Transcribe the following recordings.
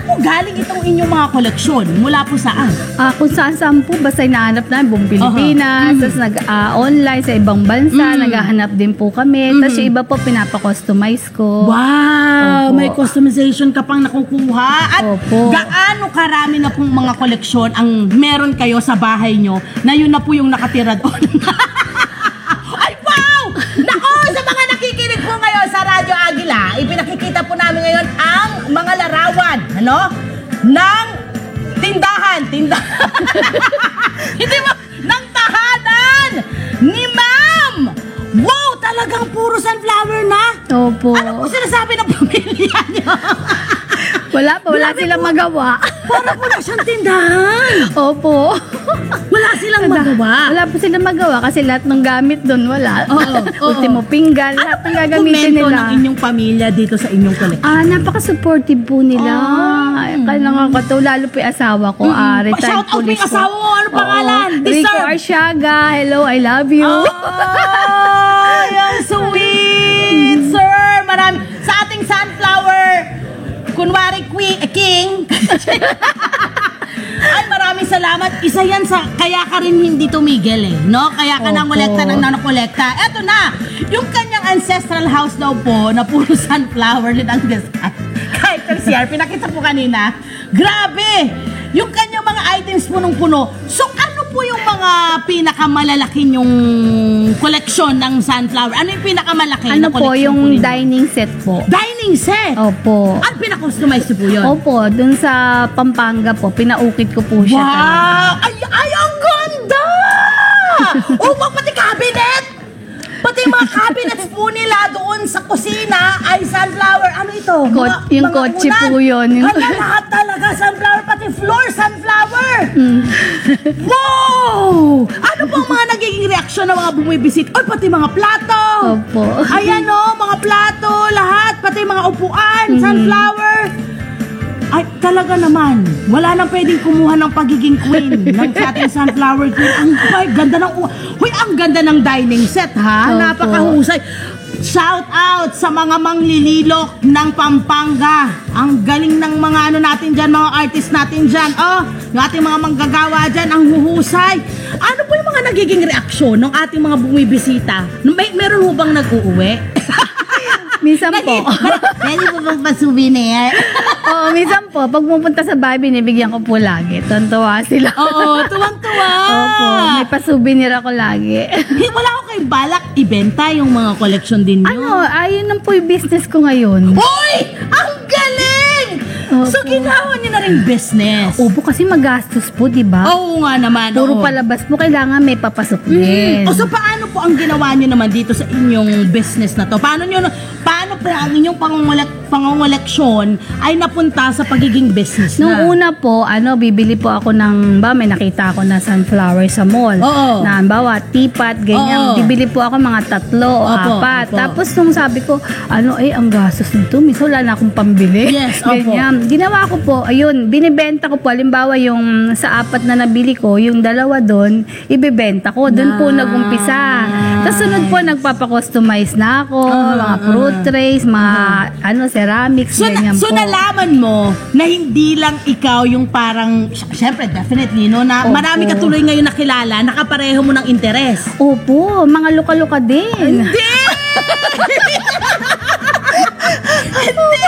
po galing itong inyong mga koleksyon? Mula po saan? Kung saan po, basta hinahanap namin buong Pilipinas, tapos nag-online sa ibang bansa, naghahanap din po kami. Tapos yung iba po, pinapa-customize ko. Wow! May customization ka pang nakukuha. At gaano karami na pong mga koleksyon ang meron kayo sa bahay nyo na yun na po yung nakatira doon? Ay, wow! Nako, sa mga nakikinig po ngayon sa Radyo Agila, ipinakikita po namin ngayon ang mga larawan, ng tindahan. Hindi mo, ng tahanan ni Ma'am! Wow, talagang puro sunflower na? Opo. Ano po sinasabi ng pamilya niyo? Wala silang magawa. Para po na siyang tindahan. Opo. Wala silang magawa. Wala po silang magawa kasi lahat ng gamit doon wala. Ultimo pinggan, lahat ng gagamitin nila. Ano ng inyong pamilya dito sa inyong collection? Napaka-supportive po nila. Kaya nakakatawa, lalo po yung asawa ko. Retired Shout out mo police yung asawa mo. Ano pangalan? Rico Arsiaga. Hello, I love you. Ay, ang sweet, sir. Marami. Sa ating sunflower, kunwari king. Ay, maraming salamat. Isa yan sa, kaya ka rin hindi tumigil no? Kaya ka nang kolekta ng nanokolekta. Eto na, yung kanyang ancestral house daw po, na puro sunflower din ang design. Kahit CR, pinakita po kanina. Grabe! Yung kanyang mga items punong-puno. So, ano po yung mga pinakamalaki yung koleksyon ng sunflower? Ano yung pinakamalaki na koleksyon? Po, yung dining set po. Dining set? Opo. Ano pinakustomize po yun? Opo, dun sa Pampanga po, pinaukit ko po siya. Wow! Ay, ang ganda! Pati cabinet! Pati mga cabinets po nila doon sa kusina ay sunflower. Ano ito? Yung kotse po yun. Kaya lahat talaga sunflower, pati floor sunflower. Wow! Ano po ang mga nagiging reaksyon ng mga bumibisit? Ay, pati mga plato. Opo. Ayan mga plato, lahat. Pati mga upuan, sunflower. Ay, talaga naman. Wala nang pwedeng kumuha ng pagiging queen ng ating sunflower queen. Ang ganda ng dining set, ha? Opo. Napakahusay. Shout out sa mga manglililok ng Pampanga. Ang galing ng mga natin dyan, mga artist natin dyan. Yung ating mga manggagawa dyan, ang huhusay. Ano po yung mga nagiging reaksyon ng ating mga bumibisita? Meron ho bang nag-uuwi? Minsan po. Pwede po bang pa-souvenir? Oo, minsan po. Pag pupunta sa bahay, binibigyan ko po lagi. Tuwan-tuwa sila. Oo, tuwang-tuwa. Opo, may pa-souvenir ako lagi. Wala ko kay balak ibenta yung mga collection din nyo. Ayun lang po yung business ko ngayon. Uy! Ang galing! So, ginawa nyo na rin business. Opo, kasi magastos po, di ba? Oo nga naman. Puro palabas po, kailangan may papasok din. So, paano po ang ginawa nyo naman dito sa inyong business na to? Paano po ang inyong pangungoleksyon ay napunta sa pagiging business na? Nung una po, bibili po ako may nakita ako na sunflower sa mall. Oo. Na, teapot, ganyan. Bibili po ako mga 3 o 4. Tapos nung sabi ko, ang gastos nito. Minsan wala na akong pambili. Yes, ganyan. Ginawa ko po, ayun, binibenta ko po. Halimbawa, yung sa 4 na nabili ko, yung 2 doon, ibibenta ko. Doon po nagumpisa. Tapos sunod po, nagpapakustomize na ako. Mga fruit trays, mga ceramics, ganyan so po. nalaman mo na hindi lang ikaw yung parang, syempre, definitely, na marami ka tuloy ngayon nakilala, nakapareho mo ng interes. Opo, mga luka-luka din. Hindi! Hindi!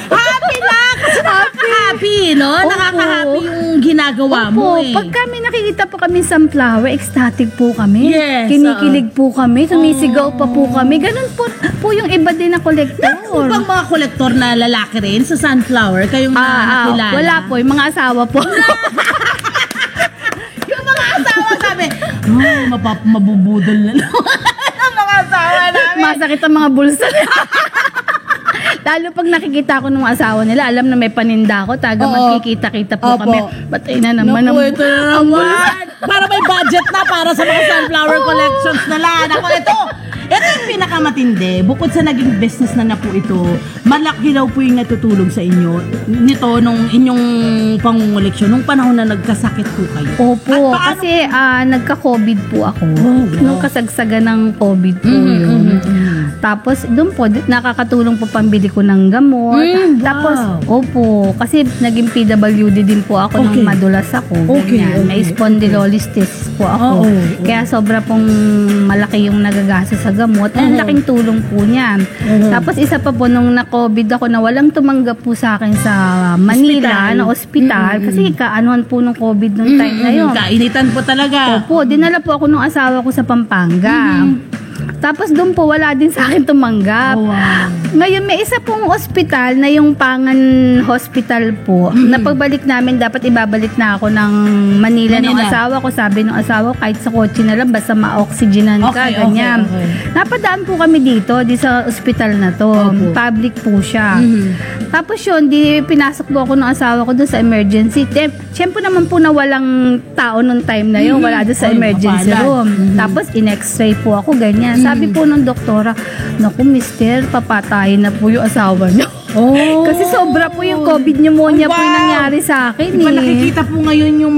Happy lang! Kasi nakaka-happy, Nakaka-happy yung ginagawa mo Pag kami nakikita po kami sunflower, ecstatic po kami. Yes, Kinikilig po kami, sumisigaw pa po kami. Ganun po yung iba din na kolektor. Meron bang mga kolektor na lalaki rin sa sunflower? Kayong nakilala? Wala po, yung mga asawa po. Yung mga asawa sabi, mabubudol na ang mga asawa namin. Masakit ang mga bulsa. Lalo pag nakikita ko ng asawa nila, alam na may paninda ako, magkikita-kita po kami. Patay na naman ang naman. Para may budget na para sa mga sunflower collections nila. Ako, ito yung pinakamatindi. Bukod sa naging business na po ito, malaki daw po yung natutulog sa inyo nito nung inyong pangungoleksyon nung panahon na nagkasakit po kayo. Opo, kasi nagka-COVID po ako. Nung kasagsagan ng COVID po yun. Tapos doon po, nakakatulong po pambili ko ng gamot. Wow. Tapos, opo, kasi naging PWD din po ako nung madulas ako. Ganyan. May spondylolisthesis po ako. Kaya sobra pong malaki yung nagagastos sa gamot. Ang laking tulong po niya. Tapos isa pa po, nung na-COVID ako na walang tumanggap po sa akin sa Manila, na ospital. Kasi kaanuhan po nung COVID nung time na yun. Kainitan po talaga. Opo, dinala po ako nung asawa ko sa Pampanga. Tapos doon po, wala din sa akin tumanggap. Ngayon, may isa pong ospital na yung Pangan Hospital po. Na pagbalik namin, dapat ibabalik na ako ng Manila ng asawa ko. Sabi ng asawa ko, kahit sa kotse na lang, basta ma-oxygenan ka, ganyan. Napadaan po kami dito, di sa ospital na to. Public po siya. Tapos yun, pinasok po ako ng asawa ko doon sa emergency. Siyempre naman po na walang tao nung time na yun. Wala doon sa emergency room. Tapos in-x-ray po ako, ganyan. Sabi po ng doktora, naku mister, papatayin na po yung asawa niyo. Kasi sobra po yung COVID pneumonia po yung nangyari sa akin. Diba nakikita po ngayon yung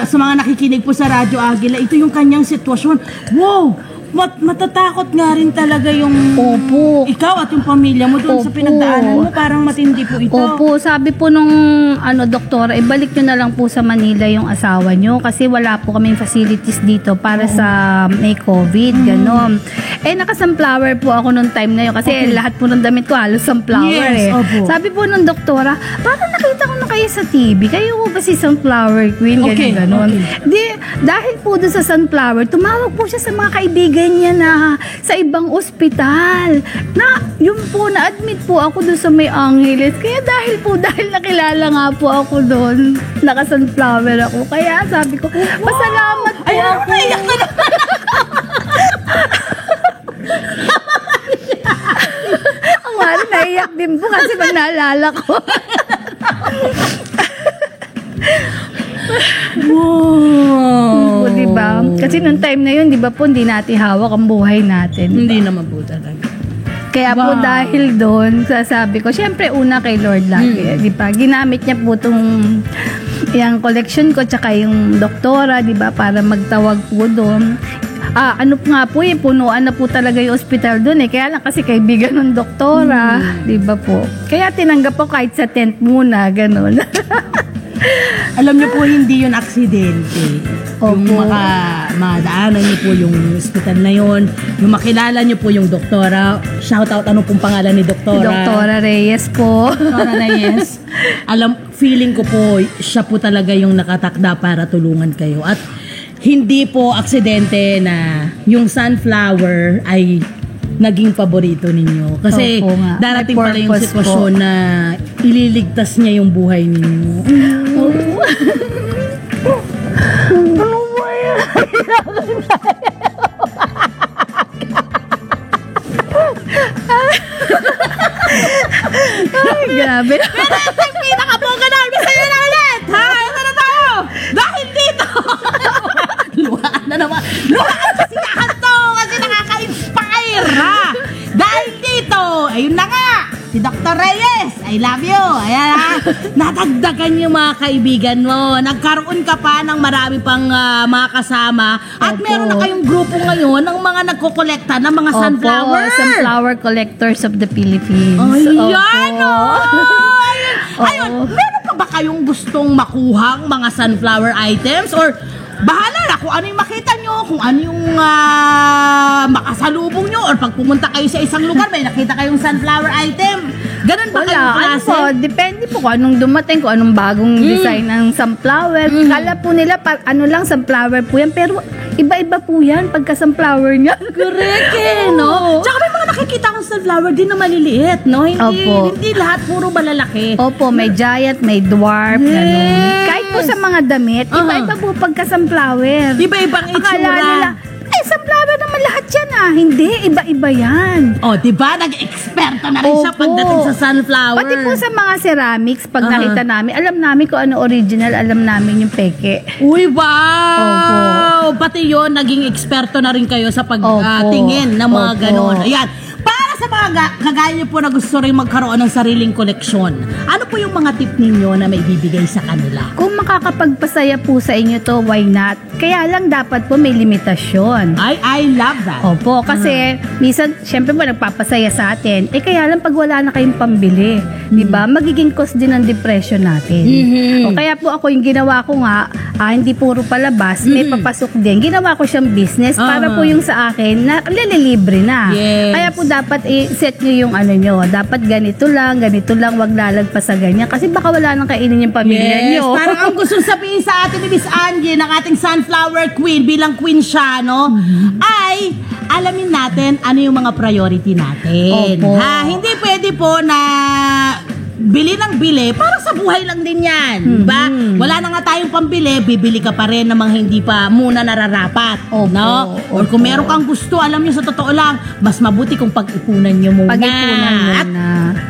sa mga nakikinig po sa Radyo Agila, ito yung kanyang sitwasyon. Wow! Matatakot nga rin talaga yung ikaw at yung pamilya mo doon sa pinagdaanan mo. Parang matindi po ito. Opo, sabi po nung doktora, ibalik nyo na lang po sa Manila yung asawa nyo kasi wala po kaming facilities dito para sa may COVID, gano'n. Naka-sunflower po ako nung time na yun kasi lahat po ng damit ko halos sunflower Sabi po nung doktora, parang nakita ko na kayo sa TV, kayo ba si Sunflower Queen, gano'n. Dahil po doon sa sunflower, tumawag po siya sa mga kaibigan niya na sa ibang ospital. Na, yun po, na-admit po ako doon sa May Angeles. Kaya dahil nakilala nga po ako doon, naka-sunflower ako. Kaya sabi ko, pasalamat po ako. Naiyak ka na. Ang wala, naiyak din po kasi pag naalala ko. Wow. Diba? Kasi nung time na yun, diba po, hindi natin hawak ang buhay natin. Diba? Hindi naman po talaga. Kaya po dahil doon, sasabi ko, syempre una kay Lord lagi. Diba? Ginamit niya po itong yung collection ko, tsaka yung doktora, diba? Para magtawag po doon. Ano nga po punuan na po talaga yung ospital doon Kaya lang kasi kaibigan ng doktora. Diba po? Kaya tinanggap po kahit sa tent muna, ganun. Alam niyo po, hindi yun aksidente. Yung madaanan niyo po yung hospital na yun, yung makilala niyo po yung doktora. Shout out, ano pong pangalan ni doktora? Doktora Reyes po. Doktora Reyes. Feeling ko po, siya po talaga yung nakatakda para tulungan kayo. At hindi po aksidente na yung sunflower ay naging paborito ninyo. Kasi darating pala yung sitwasyon na ililigtas niya yung buhay ninyo. Ano ba yan? Ay, grabe. Pero ito yung pinaka-bunga namin sa'yo na ulit! Ha? Ito na tayo! Dahil dito! Luhaan na naman! Luhaan sa sinahan to! Kasi nakaka-inspire, ha? Dahil dito, ayun na nga! Si Dr. Reyes, I love you! Ayan, ha? Natagdagan yung mga kaibigan mo. Nagkaroon ka pa ng marami pang mga kasama. At meron na kayong grupo ngayon ng mga nagkokolekta ng mga sunflower. Sunflower Collectors of the Philippines. Ayan! Ayun, meron pa ba kayong gustong makuhang mga sunflower items? Or bahala na kung ano yung makita nyo, kung ano yung makasalubong nyo, or pag pumunta kayo sa isang lugar, may nakita kayong sunflower item. Ganun ba kayong klase? Depende po kung anong dumating, kung anong bagong design ng sunflower. Kala po nila, sunflower po yan, pero iba-iba po yan pagka sunflower niya. Correct no? Tsaka may mga nakikita akong sunflower din na maliliit, no? Hindi lahat puro malalaki. Opo, may giant, may dwarf, ganun. Kahit po sa mga damit, iba-iba po pagka sunflower. Iba-ibang itsura. Akala nila, sunflower naman lahat yan Hindi, iba-iba yan. Diba? Nag-eksperto na rin siya pagdating sa sunflower. Pati po sa mga ceramics, pag nakita namin, alam namin kung ano original, alam namin yung peke. Uy, wow! Pati yun, naging eksperto na rin kayo sa pagtingin ng mga ganon. Ayan. Para sa mga kagaya niyo po na gusto rin magkaroon ng sariling koleksyon, ano po yung mga tip ninyo na may bibigay sa kanila? Kung makakapagpasaya po sa inyo to, why not? Kaya lang dapat po may limitasyon. I love that. Opo, kasi minsan, syempre po nagpapasaya sa atin. Kaya lang pag wala na kayong pambili, di ba? Magiging cause din ng depression natin. O kaya po ako yung ginawa ko nga, hindi puro palabas, may papasok din. Ginawa ko siyang business para po yung sa akin na lililibre na. Yes. Kaya po dapat i-set nyo yung ano nyo. Dapat ganito lang, wag lalagpas sa ganyan. Kasi baka wala nang kainin yung pamilya nyo. Parang ang gustong sabihin sa atin ni Miss Angie, ng ating sunflower queen, bilang queen siya, no? Ay, alamin natin ano yung mga priority natin. Opo. Hindi pwede po na bili ng bili, para sa buhay lang din yan. Diba? Wala na nga tayong pambili, bibili ka pa rin ng mga hindi pa muna nararapat. Opo, No? Or kung meron kang gusto, alam nyo sa totoo lang, mas mabuti kung pag-ipunan nyo muna. Pag-ipunan muna. At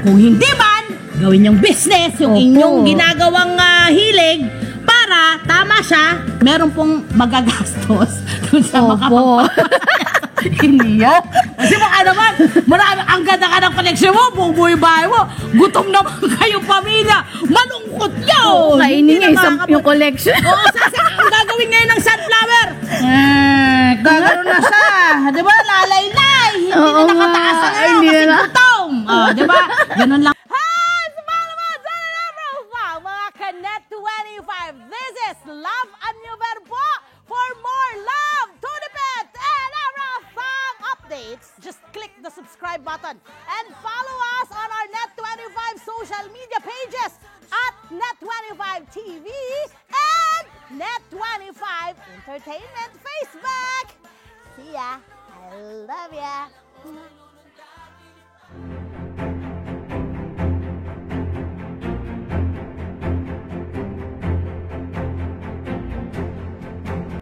kung hindi man, gawin yung business, yung Opo. inyong ginagawang hilig, para, tama siya, meron pong magagastos dun sa Opo. Hindi yan. Kasi baka naman, marami, ang ganda ka ng koleksyon mo, buong buhay bahay mo, gutom naman kayong pamilya, malungkot nyo. Kainin nga yung collection. Oo, ang gagawin ngayon ng sunflower. Gagano na siya. Di ba, lalaylay. Hindi Oo na nakataas nga. na ngayon Hindi kasi na. gutom. Di ba, ganun lang. Hi! Mga Kanet 25. This is Love Anyo Verbo. For more love, Tunipet, and Arafang updates, just click the subscribe button and follow us on our Net25 social media pages at Net25 TV and Net25 Entertainment Facebook. See ya. I love ya.